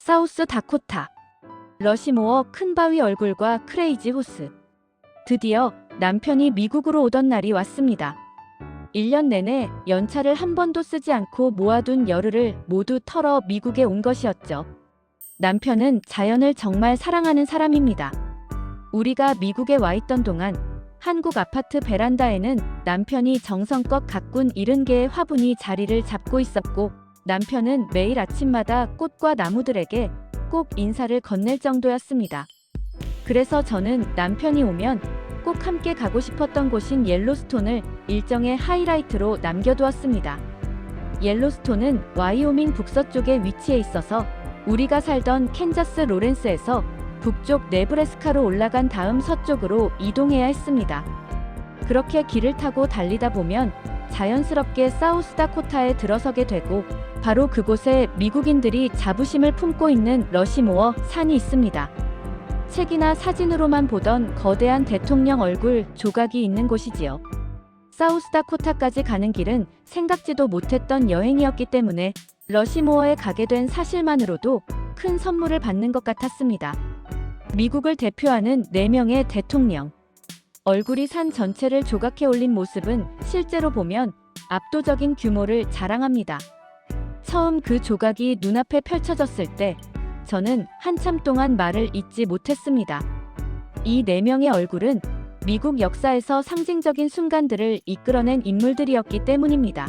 사우스 다코타. 러시모어 큰 바위 얼굴과 크레이지 호스. 드디어 남편이 미국으로 오던 날이 왔습니다. 1년 내내 연차를 한 번도 쓰지 않고 모아둔 열흘을 모두 털어 미국에 온 것이었죠. 남편은 자연을 정말 사랑하는 사람입니다. 우리가 미국에 와 있던 동안 한국 아파트 베란다에는 남편이 정성껏 가꾼 70개의 화분이 자리를 잡고 있었고, 남편은 매일 아침마다 꽃과 나무들에게 꼭 인사를 건넬 정도였습니다. 그래서 저는 남편이 오면 꼭 함께 가고 싶었던 곳인 옐로스톤을 일정의 하이라이트로 남겨두었습니다. 옐로스톤은 와이오밍 북서쪽에 위치해 있어서 우리가 살던 캔자스 로렌스에서 북쪽 네브래스카로 올라간 다음 서쪽으로 이동해야 했습니다. 그렇게 길을 타고 달리다 보면 자연스럽게 사우스다코타에 들어서게 되고, 바로 그곳에 미국인들이 자부심을 품고 있는 러시모어 산이 있습니다. 책이나 사진으로만 보던 거대한 대통령 얼굴 조각이 있는 곳이지요. 사우스다코타까지 가는 길은 생각지도 못했던 여행이었기 때문에 러시모어에 가게 된 사실만으로도 큰 선물을 받는 것 같았습니다. 미국을 대표하는 4명의 대통령. 얼굴이 산 전체를 조각해 올린 모습은 실제로 보면 압도적인 규모를 자랑합니다. 처음 그 조각이 눈앞에 펼쳐졌을 때 저는 한참 동안 말을 잇지 못했습니다. 이 4명의 얼굴은 미국 역사에서 상징적인 순간들을 이끌어낸 인물들이었기 때문입니다.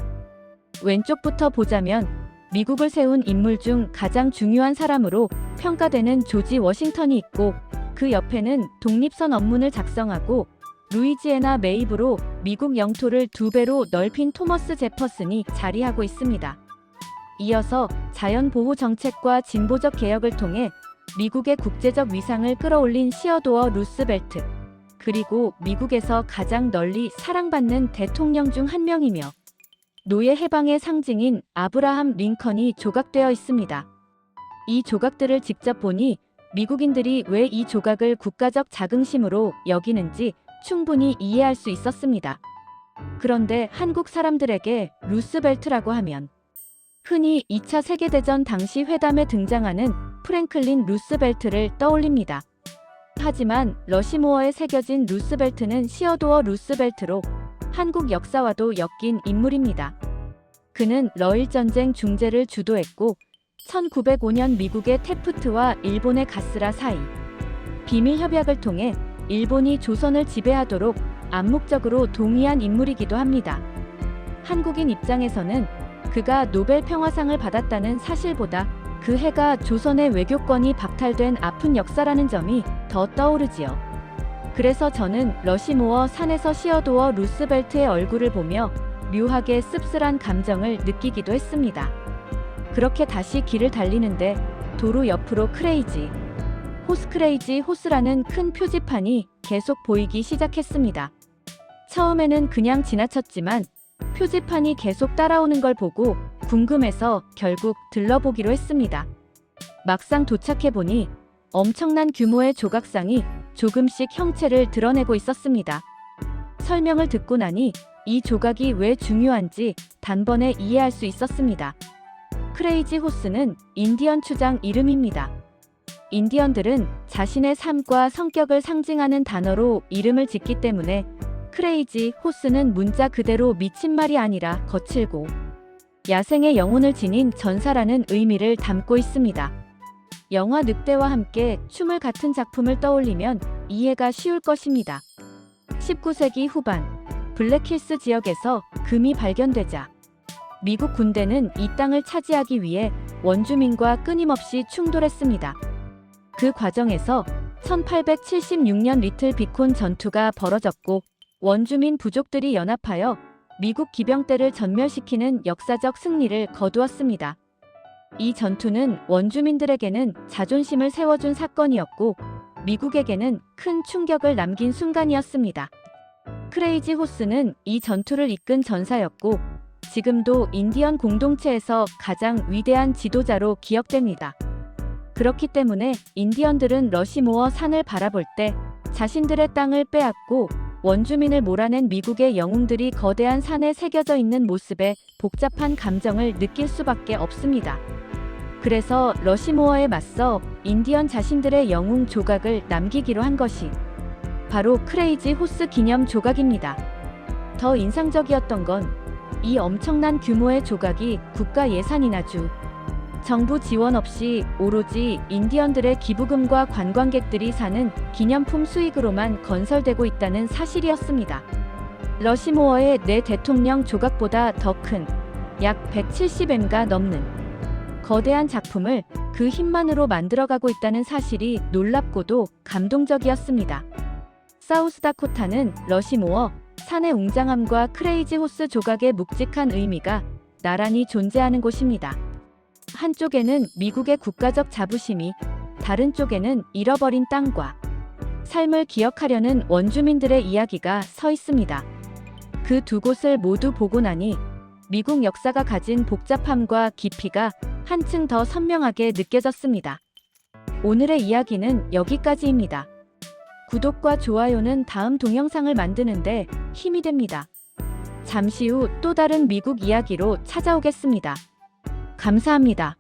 왼쪽부터 보자면 미국을 세운 인물 중 가장 중요한 사람으로 평가되는 조지 워싱턴이 있고, 그 옆에는 독립선 언문을 작성하고 루이지애나 매입으로 미국 영토를 2배로 넓힌 토머스 제퍼슨이 자리하고 있습니다. 이어서 자연보호 정책과 진보적 개혁을 통해 미국의 국제적 위상을 끌어올린 시어도어 루스벨트, 그리고 미국에서 가장 널리 사랑받는 대통령 중 한 명이며 노예 해방의 상징인 아브라함 링컨이 조각되어 있습니다. 이 조각들을 직접 보니 미국인들이 왜 이 조각을 국가적 자긍심으로 여기는지 충분히 이해할 수 있었습니다. 그런데 한국 사람들에게 루스벨트라고 하면 흔히 2차 세계대전 당시 회담에 등장하는 프랭클린 루스벨트를 떠올립니다. 하지만 러시모어에 새겨진 루스벨트는 시어도어 루스벨트로 한국 역사와도 엮인 인물입니다. 그는 러일전쟁 중재를 주도했고 1905년 미국의 테프트와 일본의 가스라 사이 비밀협약을 통해 일본이 조선을 지배하도록 암묵적으로 동의한 인물이기도 합니다. 한국인 입장에서는 그가 노벨 평화상을 받았다는 사실보다 그 해가 조선의 외교권이 박탈된 아픈 역사라는 점이 더 떠오르지요. 그래서 저는 러시모어 산에서 시어도어 루스벨트의 얼굴을 보며 묘하게 씁쓸한 감정을 느끼기도 했습니다. 그렇게 다시 길을 달리는데 도로 옆으로 크레이지 호스라는 큰 표지판이 계속 보이기 시작했습니다. 처음에는 그냥 지나쳤지만 표지판이 계속 따라오는 걸 보고 궁금해서 결국 들러보기로 했습니다. 막상 도착해보니 엄청난 규모의 조각상이 조금씩 형체를 드러내고 있었습니다. 설명을 듣고 나니 이 조각이 왜 중요한지 단번에 이해할 수 있었습니다. 크레이지 호스는 인디언 추장 이름입니다. 인디언들은 자신의 삶과 성격을 상징하는 단어로 이름을 짓기 때문에 크레이지 호스는 문자 그대로 미친 말이 아니라 거칠고 야생의 영혼을 지닌 전사라는 의미를 담고 있습니다. 영화 늑대와 함께 춤을 같은 작품을 떠올리면 이해가 쉬울 것입니다. 19세기 후반 블랙힐스 지역에서 금이 발견되자 미국 군대는 이 땅을 차지하기 위해 원주민과 끊임없이 충돌했습니다. 그 과정에서 1876년 리틀 비콘 전투가 벌어졌고 원주민 부족들이 연합하여 미국 기병대를 전멸시키는 역사적 승리를 거두었습니다. 이 전투는 원주민들에게는 자존심을 세워준 사건이었고 미국에게는 큰 충격을 남긴 순간이었습니다. 크레이지 호스는 이 전투를 이끈 전사였고 지금도 인디언 공동체에서 가장 위대한 지도자로 기억됩니다. 그렇기 때문에 인디언들은 러시모어 산을 바라볼 때 자신들의 땅을 빼앗고 원주민을 몰아낸 미국의 영웅들이 거대한 산에 새겨져 있는 모습에 복잡한 감정을 느낄 수밖에 없습니다. 그래서 러시모어에 맞서 인디언 자신들의 영웅 조각을 남기기로 한 것이 바로 크레이지 호스 기념 조각입니다. 더 인상적이었던 건 이 엄청난 규모의 조각이 국가 예산이나 정부 지원 없이 오로지 인디언들의 기부금과 관광객들이 사는 기념품 수익으로만 건설되고 있다는 사실이었습니다. 러시모어의 내 대통령 조각보다 더 큰 약 170m가 넘는 거대한 작품을 그 힘만으로 만들어가고 있다는 사실이 놀랍고도 감동적이었습니다. 사우스다코타는 러시모어, 산의 웅장함과 크레이지 호스 조각의 묵직한 의미가 나란히 존재하는 곳입니다. 한쪽에는 미국의 국가적 자부심이, 다른 쪽에는 잃어버린 땅과 삶을 기억하려는 원주민들의 이야기가 서 있습니다. 그 두 곳을 모두 보고 나니 미국 역사가 가진 복잡함과 깊이가 한층 더 선명하게 느껴졌습니다. 오늘의 이야기는 여기까지입니다. 구독과 좋아요는 다음 동영상을 만드는데 힘이 됩니다. 잠시 후 또 다른 미국 이야기로 찾아오겠습니다. 감사합니다.